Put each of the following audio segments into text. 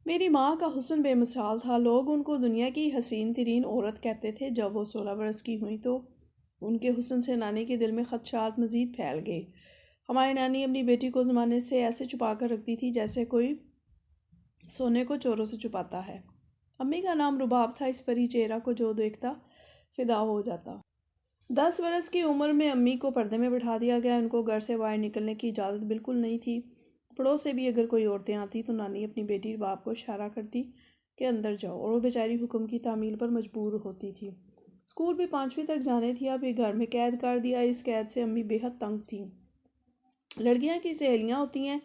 میری ماں کا حسن بے مثال تھا۔ لوگ ان کو دنیا کی حسین ترین عورت کہتے تھے۔ جب وہ 16 برس کی ہوئیں تو ان کے حسن سے نانی کے دل میں خدشات مزید پھیل گئے۔ ہماری نانی اپنی بیٹی کو زمانے سے ایسے چھپا کر رکھتی تھی جیسے کوئی سونے کو چوروں سے چھپاتا ہے۔ امی کا نام رباب تھا۔ اس پری چہرہ کو جو دیکھتا فدا ہو جاتا۔ 10 برس کی عمر میں امی کو پردے میں بٹھا دیا گیا۔ ان کو گھر سے باہر نکلنے کی اجازت بالکل نہیں تھی۔ پڑوس سے بھی اگر کوئی عورتیں آتی تو نانی اپنی بیٹی رباب کو اشارہ کرتی کہ اندر جاؤ، اور وہ بیچاری حکم کی تعمیل پر مجبور ہوتی تھی۔ اسکول بھی 5ویں تک جانے تھی، اب یہ گھر میں قید کر دیا۔ اس قید سے امی بے حد تنگ تھیں۔ لڑکیاں کی سہیلیاں ہوتی ہیں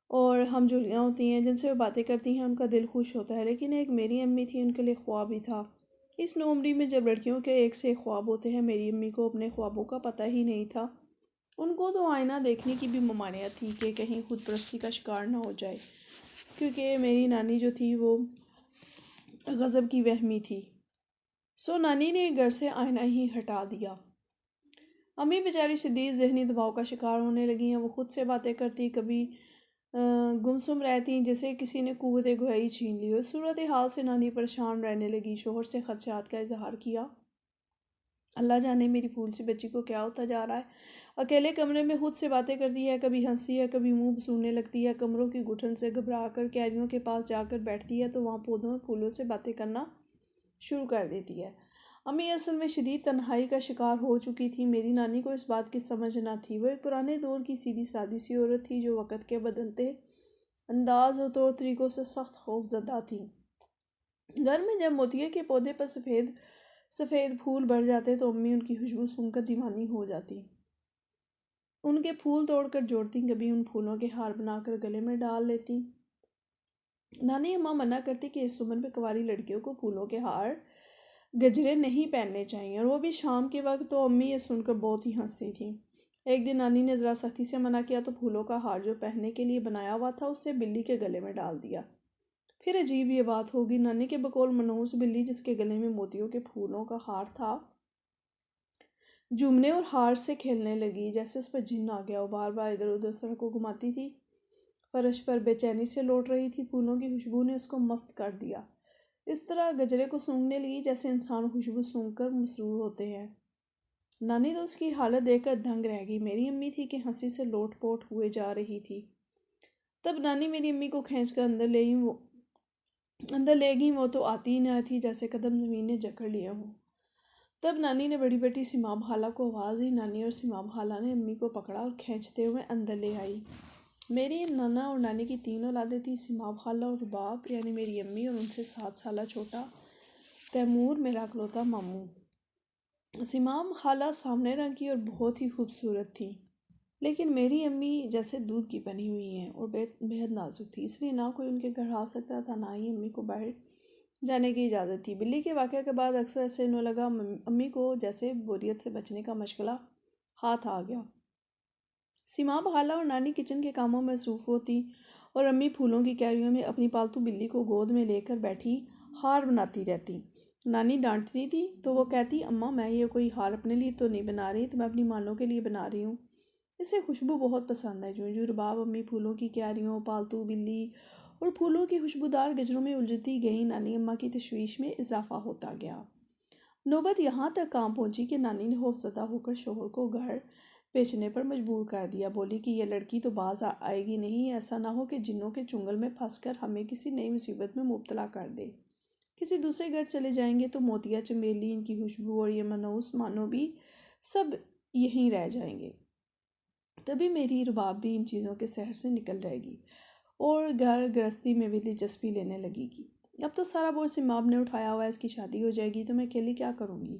اور ہم جولیاں ہوتی ہیں جن سے وہ باتیں کرتی ہیں، ان کا دل خوش ہوتا ہے، لیکن ایک میری امی تھی، ان کے لیے خواب ہی تھا۔ اس نوعمری میں جب لڑکیوں کے ایک سے ایک خواب ہوتے ہیں، میری امی کو اپنے خوابوں کا پتہ ہی نہیں تھا۔ ان کو تو آئینہ دیکھنے کی بھی ممانعت تھی کہ کہیں خود پرستی کا شکار نہ ہو جائے، کیونکہ میری نانی جو تھی وہ غضب کی وہمی تھی۔ سو نانی نے گھر سے آئینہ ہی ہٹا دیا۔ امی بیچاری شدید ذہنی دباؤ کا شکار ہونے لگی ہیں۔ وہ خود سے باتیں کرتی، کبھی گمسم رہتی جیسے کسی نے قوت گویائی چھین لی ہو۔ اس صورتحال سے نانی پریشان رہنے لگی، شوہر سے خدشات کا اظہار کیا۔ اللہ جانے میری پھول سی بچی کو کیا ہوتا جا رہا ہے۔ اکیلے کمرے میں خود سے باتیں کرتی ہے، کبھی ہنستی ہے، کبھی منہ بسوڑنے لگتی ہے۔ کمروں کی گھٹن سے گھبرا کر کیریوں کے پاس جا کر بیٹھتی ہے تو وہاں پودوں اور پھولوں سے باتیں کرنا شروع کر دیتی ہے۔ امی اصل میں شدید تنہائی کا شکار ہو چکی تھی۔ میری نانی کو اس بات کی سمجھ نہ تھی۔ وہ ایک پرانے دور کی سیدھی سادی سی عورت تھی جو وقت کے بدلتے انداز اور طور طریقوں سے سخت خوف زدہ تھی۔ گھر میں جب موتیے کے پودے پر سفید سفید پھول بڑھ جاتے تو امی ان کی خوشبو سونگھ کر دیوانی ہو جاتی۔ ان کے پھول توڑ کر جوڑتی، کبھی ان پھولوں کے ہار بنا کر گلے میں ڈال لیتی۔ نانی اماں منع کرتی کہ اس عمر میں کنواری لڑکیوں کو پھولوں کے ہار گجرے نہیں پہننے چاہیے، اور وہ بھی شام کے وقت۔ تو امی یہ سن کر بہت ہی ہنستی تھی۔ ایک دن نانی نے ذرا سختی سے منع کیا تو پھولوں کا ہار جو پہننے کے لیے بنایا ہوا تھا اسے بلی کے گلے میں ڈال دیا۔ پھر عجیب یہ بات ہوگی، نانی کے بقول منحوس بلی جس کے گلے میں موتیوں کے پھولوں کا ہار تھا جھومنے اور ہار سے کھیلنے لگی جیسے اس پر جن آ گیا ہو۔ بار بار ادھر ادھر سر کو گھماتی تھی، فرش پر بے چینی سے لوٹ رہی تھی۔ پھولوں کی خوشبو نے اس کو مست کر دیا۔ اس طرح گجرے کو سونگھنے لگی جیسے انسان خوشبو سونگھ کر مسرور ہوتے ہیں۔ نانی تو اس کی حالت دیکھ کر دنگ رہ گئی۔ میری امی تھی کہ ہنسی سے لوٹ پوٹ ہوئے جا رہی تھی۔ تب نانی میری امی کو کھینچ کر اندر لے گئی۔ وہ تو آتی ہی نہ تھی، جیسے قدم زمین نے جکڑ لیے ہوں۔ تب نانی نے بڑی بیٹی سمام خالہ کو آواز دی۔ نانی اور سمام خالہ نے امی کو پکڑا اور کھینچتے ہوئے اندر لے آئی۔ میری نانا اور نانی کی 3 اولادیں تھیں، سمام خالہ اور رباب یعنی میری امی، اور ان سے 7 سالہ چھوٹا تیمور میرا اکلوتا ماموں۔ سمام خالہ سامنے رنگ کی اور بہت ہی خوبصورت تھی، لیکن میری امی جیسے دودھ کی بنی ہوئی ہیں اور بے حد نازک تھی، اس لیے نہ کوئی ان کے گھر آ سکتا تھا، نہ ہی امی کو باہر جانے کی اجازت تھی۔ بلی کے واقعہ کے بعد اکثر ایسے انہوں لگا امی کو جیسے بوریت سے بچنے کا مشغلہ ہاتھ آ گیا۔ سمام خالہ اور نانی کچن کے کاموں میں مصروف ہوتی اور امی پھولوں کی کیریوں میں اپنی پالتو بلی کو گود میں لے کر بیٹھی ہار بناتی رہتی۔ نانی ڈانٹتی تھی تو وہ کہتی، اماں میں یہ کوئی ہار اپنے لیے تو نہیں بنا رہی، تو میں اپنی مانوں کے لیے بنا رہی ہوں، اسے خوشبو بہت پسند ہے۔ جو رباب امی پھولوں کی کیاریوں، پالتو بلی اور پھولوں کی خوشبودار گجروں میں الجھتی گئیں، نانی اماں کی تشویش میں اضافہ ہوتا گیا۔ نوبت یہاں تک کام پہنچی کہ نانی نے خوف زدہ ہو کر شوہر کو گھر بیچنے پر مجبور کر دیا۔ بولی کہ یہ لڑکی تو باز آئے گی نہیں، ایسا نہ ہو کہ جنوں کے چنگل میں پھنس کر ہمیں کسی نئی مصیبت میں مبتلا کر دے۔ کسی دوسرے گھر چلے جائیں گے تو موتیا، چمیلی، ان کی خوشبو اور یہ منحوس مانو بھی سب یہیں رہ جائیں گے۔ تبھی میری رباب بھی ان چیزوں کے سحر سے نکل جائے گی اور گھر گرہستی میں بھی دلچسپی لینے لگے گی۔ اب تو سارا بوجھ سمام نے اٹھایا ہوا ہے، اس کی شادی ہو جائے گی تو میں اکیلی کیا کروں گی؟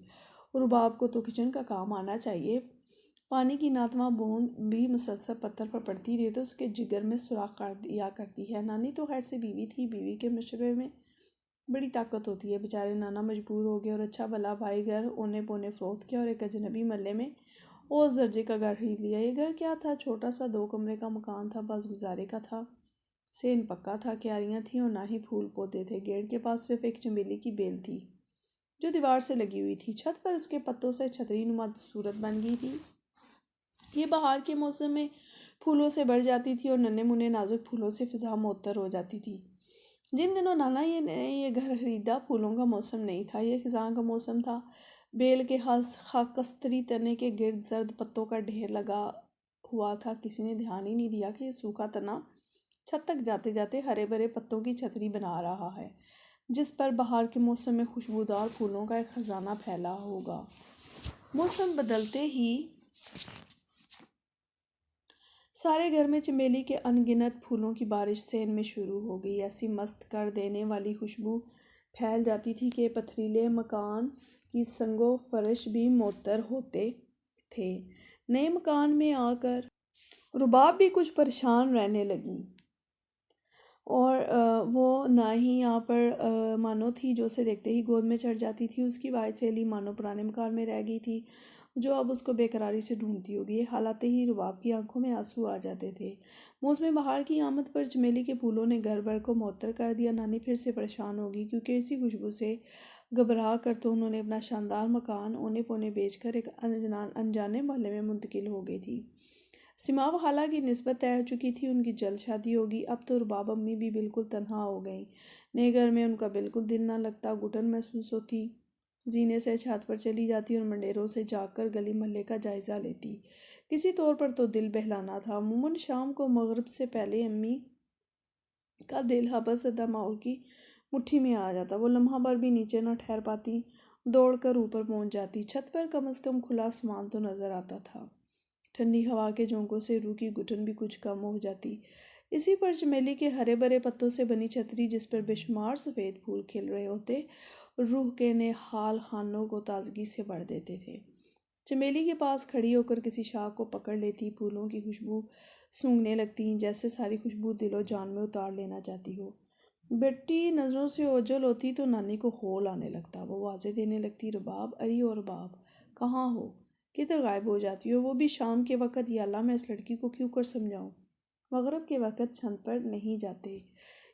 رباب کو تو کچن کا کام آنا چاہیے۔ پانی کی ناتواں بوند بھی مسلسل پتھر پر پڑتی رہی تو اس کے جگر میں سوراخ کر دیا کرتی ہے۔ نانی تو خیر سے بیوی تھی، بیوی کے مشورے میں بڑی طاقت ہوتی ہے۔ بیچارے نانا مجبور ہو گئے اور اچھا بھلا بھائی گھر اونے پونے فروخت کیا اور ایک اجنبی محلے میں اوس درجے کا گھر خرید لیا۔ یہ گھر کیا تھا، چھوٹا سا 2 کمرے کا مکان تھا، بس گزارے کا تھا۔ سین پکا تھا، کیاریاں تھیں اور نہ ہی پھول پودے تھے۔ گیٹ کے پاس صرف ایک چمیلی کی بیل تھی جو دیوار سے لگی ہوئی تھی۔ چھت پر اس کے پتوں سے چھتری نما صورت بن گئی تھی۔ یہ بہار کے موسم میں پھولوں سے بھر جاتی تھی اور ننھے منھے نازک پھولوں سے فضا معطر ہو جاتی تھی۔ جن دنوں نانا یہ گھر خریدا پھولوں کا موسم نہیں تھا، یہ خزاں کا موسم تھا۔ بیل کے خاکستری تنے کے گرد زرد پتوں کا ڈھیر لگا ہوا تھا۔ کسی نے دھیان ہی نہیں دیا کہ یہ سوکھا تنا چھت تک جاتے جاتے ہرے بھرے پتوں کی چھتری بنا رہا ہے، جس پر بہار کے موسم میں خوشبودار پھولوں کا ایک خزانہ پھیلا ہوگا۔ موسم بدلتے ہی سارے گھر میں چمیلی کے ان گنت پھولوں کی بارش سے ان میں شروع ہو گئی۔ ایسی مست کر دینے والی خوشبو پھیل جاتی تھی کہ پتھریلے مکان کی سنگ و فرش بھی معطر ہوتے تھے۔ نئے مکان میں آ کر رباب بھی کچھ پریشان رہنے لگی، اور وہ نہ ہی یہاں پر مانو تھی جو اسے دیکھتے ہی گود میں چڑھ جاتی تھی۔ اس کی واحد سہیلی مانو پرانے مکان میں رہ گئی تھی، جو اب اس کو بے قراری سے ڈھونڈتی ہوگی۔ یہ حال آتے ہی رباب کی آنکھوں میں آنسو آ جاتے تھے۔ موسم بہار کی آمد پر چمیلی کے پھولوں نے گھر بھر کو معطر کر دیا۔ نانی پھر سے پریشان ہوگی، کیونکہ اسی خوشبو سے گھبرا کر تو انہوں نے اپنا شاندار مکان اونے پونے بیچ کر ایک انجانے محلے میں منتقل ہو گئی تھی۔ سما و خالہ کی نسبت طے ہو چکی تھی، ان کی جلد شادی ہوگی۔ اب تو رباب امی بھی بالکل تنہا ہو گئیں۔ نئے گھر میں ان کا بالکل دل نہ لگتا، گھٹن محسوس ہوتی۔ زینے سے چھت پر چلی جاتی اور منڈیروں سے جا کر گلی محلے کا جائزہ لیتی۔ کسی طور پر تو دل بہلانا تھا۔ عموماً شام کو مغرب سے پہلے امی کا دل حبس زدہ ماحول کی مٹھی میں آ جاتا۔ وہ لمحہ بھر بھی نیچے نہ ٹھہر پاتی، دوڑ کر اوپر پہنچ جاتی۔ چھت پر کم از کم کھلا آسمان تو نظر آتا تھا۔ ٹھنڈی ہوا کے جھونکوں سے روح کی گھٹن بھی کچھ کم ہو جاتی۔ اسی پر چمیلی کے ہرے بھرے پتوں سے بنی چھتری، جس پر بے شمار سفید پھول کھل رہے ہوتے، روح کے نہال خانوں کو تازگی سے بھر دیتے تھے۔ چمیلی کے پاس کھڑی ہو کر کسی شاخ کو پکڑ لیتی، پھولوں کی خوشبو سونگھنے لگتی، جیسے ساری خوشبو دل و جان میں اتار لینا چاہتی ہو۔ بیٹی نظروں سے اوجھل ہوتی تو نانی کو ہول آنے لگتا۔ وہ واضح دینے لگتی، رباب، اری اور رباب، کہاں ہو؟ کدھر غائب ہو جاتی ہو؟ وہ بھی شام کے وقت۔ یا اللہ، میں اس لڑکی کو کیوں کر سمجھاؤں؟ مغرب کے وقت چھت پر نہیں جاتے۔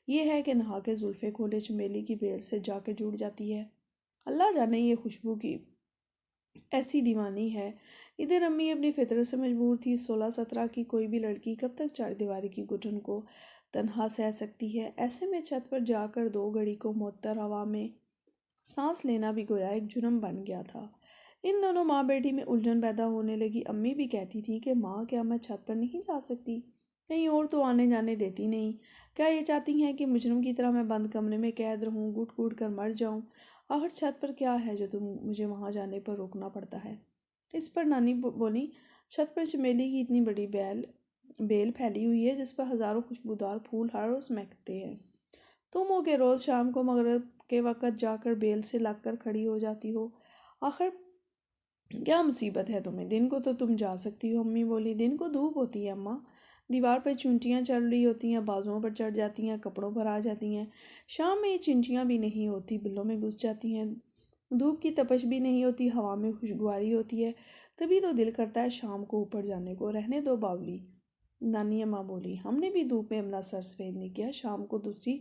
یہ ہے کہ نہا کے زلفیں کھولے چمیلی کی بیل سے جا کے جڑ جاتی ہے۔ اللہ جانے یہ خوشبو کی ایسی دیوانی ہے۔ ادھر امی اپنی فطرت سے مجبور تھی۔ 16-17 کی کوئی بھی لڑکی کب تک چار دیواری کی گھٹن کو تنہا سہ سکتی ہے؟ ایسے میں چھت پر جا کر 2 گھڑی کو معطر ہوا میں سانس لینا بھی گویا ایک جرم بن گیا تھا۔ ان دونوں ماں بیٹی میں الجھن پیدا ہونے لگی۔ امی بھی کہتی تھی کہ ماں، کیا میں چھت پر نہیں جا سکتی؟ کہیں اور تو آنے جانے دیتی نہیں؟ کیا یہ چاہتی ہیں کہ مجرم کی طرح میں بند کمرے میں قید رہوں، گھٹ گھٹ کر مر جاؤں؟ آخر چھت پر کیا ہے جو مجھے وہاں جانے پر روکنا پڑتا ہے؟ اس پر نانی بولی، چھت پر چمیلی کی اتنی بڑی بیل پھیلی ہوئی ہے، جس پر ہزاروں خوشبودار پھول ہر روز مہکتے ہیں۔ تم ہو کہ روز شام کو مغرب کے وقت جا کر بیل سے لگ کر کھڑی ہو جاتی ہو۔ آخر کیا مصیبت ہے تمہیں؟ دن کو تو تم جا سکتی ہو۔ امی بولی، دن کو دھوپ ہوتی ہے اماں، دیوار پہ چونٹیاں چل رہی ہوتی ہیں، بازوؤں پر چڑھ جاتی ہیں، کپڑوں پر آ جاتی ہیں۔ شام میں یہ چنچیاں بھی نہیں ہوتی، بلوں میں گھس جاتی ہیں۔ دھوپ کی تپش بھی نہیں ہوتی، ہوا میں خوشگواری ہوتی ہے۔ تبھی تو دل کرتا ہے شام کو اوپر جانے کو۔ رہنے دو باولی، نانی اماں بولی، ہم نے بھی دھوپ میں اپنا سر سفید نہیں کیا۔ شام کو دوسری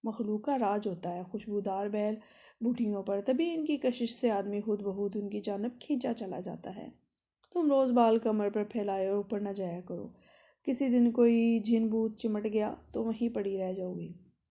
مخلوق کا راج ہوتا ہے، خوشبودار بیل بوٹیوں پر۔ تبھی ان کی کشش سے آدمی خود بخود ان کی جانب کھینچا چلا جاتا ہے۔ تم روز بال کمر پر پھیلائے اور اوپر نہ جایا کرو۔ کسی دن کوئی جن بھوت چمٹ گیا تو وہیں پڑی رہ جاؤ گی۔